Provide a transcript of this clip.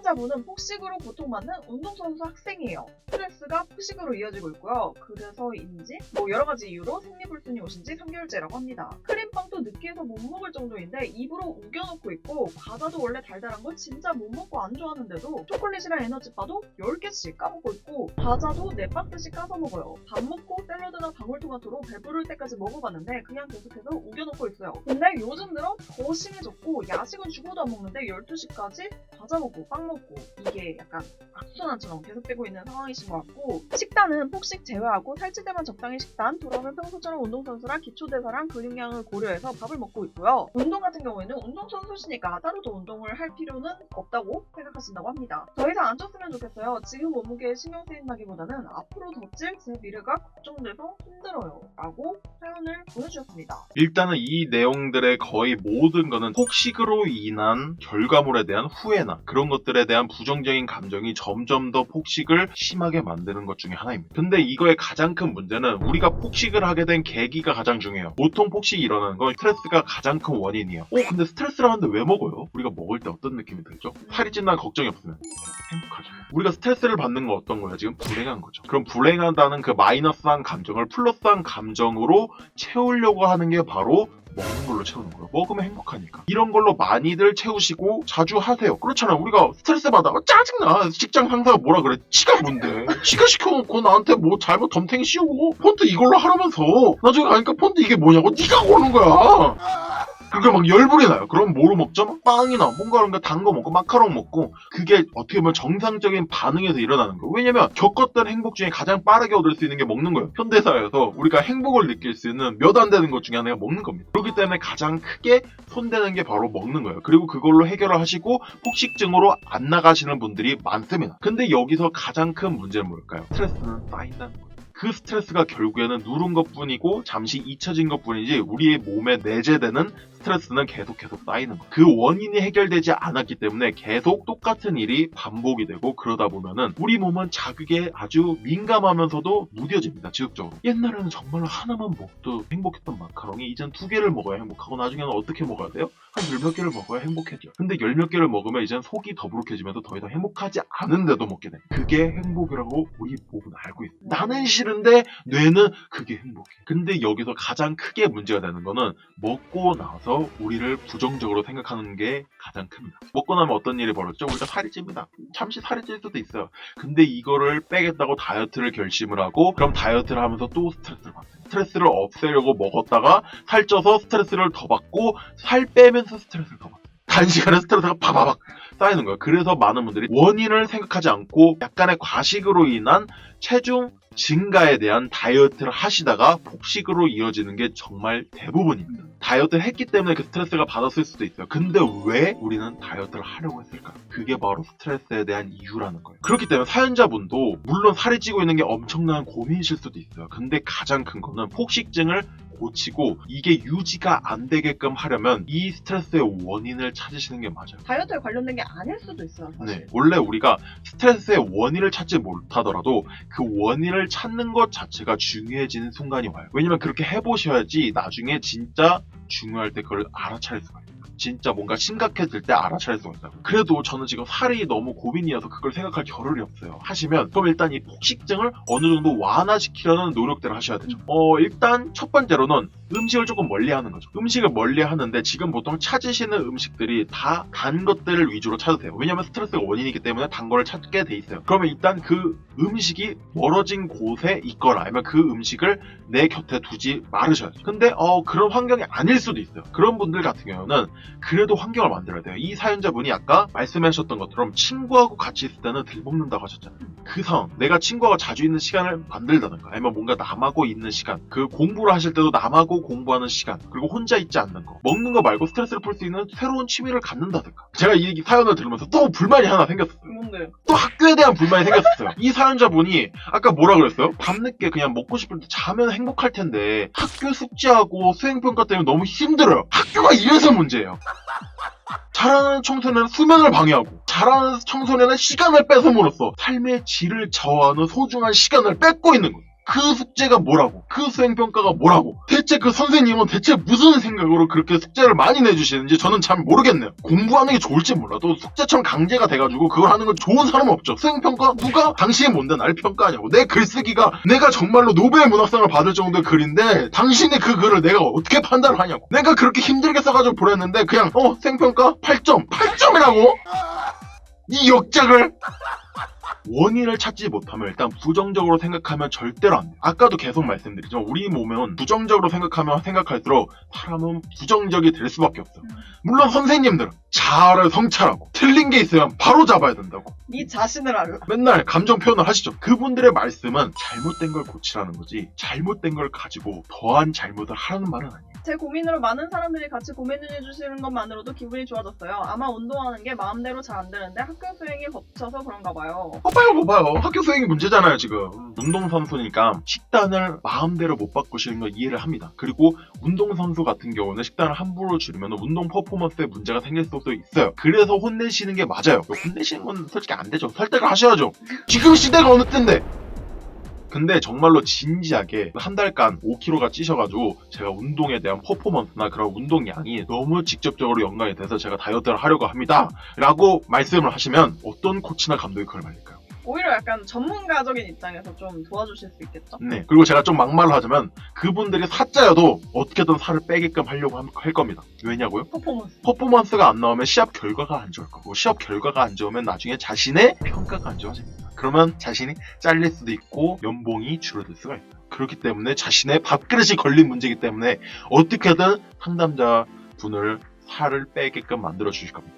사연자분은 폭식으로 고통받는 운동선수 학생이에요. 스트레스가 폭식으로 이어지고 있고요. 그래서인지 여러가지 이유로 생리불순이 오신 지 3개월째라고 합니다. 크림빵도 느끼해서 못 먹을 정도인데 입으로 우겨넣고 있고, 과자도 원래 달달한 거 진짜 못 먹고 안 좋아하는데도 초콜릿이랑 에너지바도 10개씩 까먹고 있고, 과자도 4박스씩 까서 먹어요. 밥 먹고 샐러드나 방울토마토로 배부를 때까지 먹어봤는데 그냥 계속해서 우겨넣고 있어요. 근데 요즘 들어 더 심해졌고, 야식은 죽어도 안 먹는데 12시까지 과자 먹고 빵 먹고, 이게 약간 악순환처럼 계속되고 있는 상황이신 것 같고, 식단은 폭식 제외하고 살찔 때만 적당히 식단, 돌아오면 평소처럼 운동선수라 기초대사랑 근육량을 고려해서 밥을 먹고 있고요. 운동 같은 경우에는 운동선수시니까 따로 더 운동을 할 필요는 없다고 생각하신다고 합니다. 더 이상 안 쪘으면 좋겠어요. 지금 몸무게에 신경 쓰인다기보다는 앞으로 더 찔 제 미래가 걱정돼서 힘들어요 라고 사연을 보내주셨습니다. 일단은 이 내용들의 거의 모든 거는 폭식으로 인한 결과물에 대한 후회나 그런 것들에 대한 부정적인 감정이 점점 더 폭식을 심하게 만드는 것 중에 하나입니다. 근데 이거의 가장 큰 문제는 우리가 폭식을 하게 된 계기가 가장 중요해요. 보통 폭식이 일어나는 건 스트레스가 가장 큰 원인이에요. 근데 스트레스를 하는데 왜 먹어요? 우리가 먹을 때 어떤 느낌이 들죠? 살이 찐다는 걱정이 없으면 행복하죠. 우리가 스트레스를 받는 건 어떤 거예요? 지금 불행한 거죠. 그럼 불행하다는 그 마이너스한 감정을 플러스한 감정으로 채우려고 하는 게 바로 먹는 걸로 채우는 거예요. 먹으면 행복하니까. 이런 걸로 많이들 채우시고 자주 하세요. 그렇잖아. 우리가 스트레스 받아. 짜증나. 직장 상사가 뭐라 그래. 지가 뭔데. 지가 시켜놓고 나한테 뭐 잘못 덤탱이 씌우고 폰트 이걸로 하라면서 나중에 가니까 폰트 이게 뭐냐고 네가 고르는 거야. 그게 막 열불이 나요. 그럼 뭐로 먹죠? 막 빵이나 뭔가 그런 거 단 거 먹고 마카롱 먹고, 그게 어떻게 보면 정상적인 반응에서 일어나는 거예요. 왜냐면 겪었던 행복 중에 가장 빠르게 얻을 수 있는 게 먹는 거예요. 현대사회에서 우리가 행복을 느낄 수 있는 몇 안 되는 것 중에 하나가 먹는 겁니다. 그렇기 때문에 가장 크게 손대는 게 바로 먹는 거예요. 그리고 그걸로 해결을 하시고 폭식증으로 안 나가시는 분들이 많습니다. 근데 여기서 가장 큰 문제는 뭘까요? 스트레스는 쌓인다는 거예요. 그 스트레스가 결국에는 누른 것뿐이고 잠시 잊혀진 것뿐이지 우리의 몸에 내재되는 스트레스는 계속 쌓이는 거예요. 그 원인이 해결되지 않았기 때문에 계속 똑같은 일이 반복이 되고, 그러다 보면은 우리 몸은 자극에 아주 민감하면서도 무뎌집니다. 지속적으로. 옛날에는 정말로 하나만 먹도 행복했던 마카롱이 이젠 2개를 먹어야 행복하고, 나중에는 어떻게 먹어야 돼요? 한 10몇 개를 먹어야 행복해져요. 근데 10몇 개를 먹으면 이젠 속이 더부룩해지면서 더 이상 행복하지 않은데도 먹게 돼요. 그게 행복이라고 우리 몸은 알고 있어요. 나는 싫은데 뇌는 그게 행복해. 근데 여기서 가장 크게 문제가 되는 거는 먹고 나서 우리를 부정적으로 생각하는 게 가장 큽니다. 먹고 나면 어떤 일이 벌어졌죠? 우리가 살이 찝니다. 잠시 살이 찔 수도 있어요. 근데 이거를 빼겠다고 다이어트를 결심을 하고, 그럼 다이어트를 하면서 또 스트레스를 받아요. 스트레스를 없애려고 먹었다가 살쪄서 스트레스를 더 받고, 살 빼면서 스트레스를 더 받아요. 단시간에 스트레스가 바바박 쌓이는 거예요. 그래서 많은 분들이 원인을 생각하지 않고 약간의 과식으로 인한 체중 증가에 대한 다이어트를 하시다가 폭식으로 이어지는 게 정말 대부분입니다. 다이어트를 했기 때문에 그 스트레스가 받았을 수도 있어요. 근데 왜 우리는 다이어트를 하려고 했을까? 그게 바로 스트레스에 대한 이유라는 거예요. 그렇기 때문에 사연자분도 물론 살이 찌고 있는 게 엄청난 고민이실 수도 있어요. 근데 가장 큰 거는 폭식증을 고치고 이게 유지가 안 되게끔 하려면 이 스트레스의 원인을 찾으시는 게 맞아요. 다이어트에 관련된 게 아닐 수도 있어요, 사실. 네, 원래 우리가 스트레스의 원인을 찾지 못하더라도 그 원인을 찾는 것 자체가 중요해지는 순간이 와요. 왜냐면 그렇게 해보셔야지 나중에 진짜 중요할 때 그걸 알아차릴 수가 있어요. 진짜 뭔가 심각해질 때 알아차릴 수가 있어요. 그래도 저는 지금 살이 너무 고민이어서 그걸 생각할 겨를이 없어요. 하시면 그럼 일단 이 폭식증을 어느 정도 완화시키려는 노력들을 하셔야 되죠. 일단 첫 번째로는 음식을 조금 멀리하는 거죠. 음식을 멀리하는데 지금 보통 찾으시는 음식들이 다 단 것들을 위주로 찾으세요. 왜냐면 스트레스가 원인이기 때문에 단 거를 찾게 돼 있어요. 그러면 일단 그 음식이 멀어진 곳에 있거나 아니면 그 음식을 내 곁에 두지 말으셔야죠. 근데 그런 환경이 아닐 수도 있어요. 그런 분들 같은 경우는 그래도 환경을 만들어야 돼요. 이 사연자분이 아까 말씀하셨던 것처럼 친구하고 같이 있을 때는 들 먹는다고 하셨잖아요. 그 상황, 내가 친구가 자주 있는 시간을 만들다든가 아니면 뭔가 남하고 있는 시간, 그 공부를 하실 때도 남하고 공부하는 시간, 그리고 혼자 있지 않는 거, 먹는 거 말고 스트레스를 풀 수 있는 새로운 취미를 갖는다든가. 제가 이 사연을 들으면서 또 불만이 하나 생겼어요. 뭔데? 또 학교에 대한 불만이 생겼어요. 이 사연자분이 아까 뭐라 그랬어요? 밤늦게 그냥 먹고 싶을 때 자면 행복할 텐데 학교 숙제하고 수행평가 때문에 너무 힘들어요. 학교가 이래서 문제예요. 잘하는 청소년은 수면을 방해하고, 잘하는 청소년은 시간을 뺏음으로써 삶의 질을 저하는 소중한 시간을 뺏고 있는 거예요. 그 숙제가 뭐라고? 그 수행평가가 뭐라고? 대체 그 선생님은 대체 무슨 생각으로 그렇게 숙제를 많이 내주시는지 저는 잘 모르겠네요. 공부하는 게 좋을지 몰라도 숙제처럼 강제가 돼가지고 그걸 하는 건 좋은 사람은 없죠. 수행평가? 누가 당신이 뭔데 날 평가하냐고. 내 글쓰기가 내가 정말로 노벨 문학상을 받을 정도의 글인데 당신이 그 글을 내가 어떻게 판단을 하냐고. 내가 그렇게 힘들게 써가지고 보냈는데 그냥 수행평가 8점. 8점이라고? 이 역작을 원인을 찾지 못하면 일단 부정적으로 생각하면 절대로 안 돼. 아까도 계속 말씀드리지만 우리 몸은 부정적으로 생각하면 생각할수록 사람은 부정적이 될 수밖에 없어. 물론 선생님들은 자아를 성찰하고 틀린 게 있으면 바로 잡아야 된다고. 네 자신을 알라. 맨날 감정 표현을 하시죠. 그분들의 말씀은 잘못된 걸 고치라는 거지 잘못된 걸 가지고 더한 잘못을 하라는 말은 아니에요. 제 고민으로 많은 사람들이 같이 고민해 주시는 것만으로도 기분이 좋아졌어요. 아마 운동하는 게 마음대로 잘 안 되는데 학교 수행이 거쳐서 그런가 봐요. 봐봐요. 학교 수행이 문제잖아요, 지금. 운동선수니까 식단을 마음대로 못 바꾸시는 건 이해를 합니다. 그리고 운동선수 같은 경우는 식단을 함부로 줄이면 운동 퍼포먼스에 문제가 생길 수도 있어요. 그래서 혼내시는 게 맞아요. 혼내시는 건 솔직히 안 되죠. 설득을 하셔야죠. 지금 시대가 어느 때인데! 근데 정말로 진지하게 한 달간 5kg가 찌셔가지고 제가 운동에 대한 퍼포먼스나 그런 운동량이 너무 직접적으로 연관이 돼서 제가 다이어트를 하려고 합니다 라고 말씀을 하시면 어떤 코치나 감독이 그걸 말릴까요? 오히려 약간 전문가적인 입장에서 좀 도와주실 수 있겠죠? 네. 그리고 제가 좀 막말로 하자면 그분들이 사짜여도 어떻게든 살을 빼게끔 하려고 할 겁니다. 왜냐고요? 퍼포먼스가 안 나오면 시합 결과가 안 좋을 거고 시합 결과가 안 좋으면 나중에 자신의 평가가 안 좋아집니다. 그러면 자신이 잘릴 수도 있고 연봉이 줄어들 수가 있어요. 그렇기 때문에 자신의 밥그릇이 걸린 문제이기 때문에 어떻게든 상담자 분을 살을 빼게끔 만들어 주실 겁니다.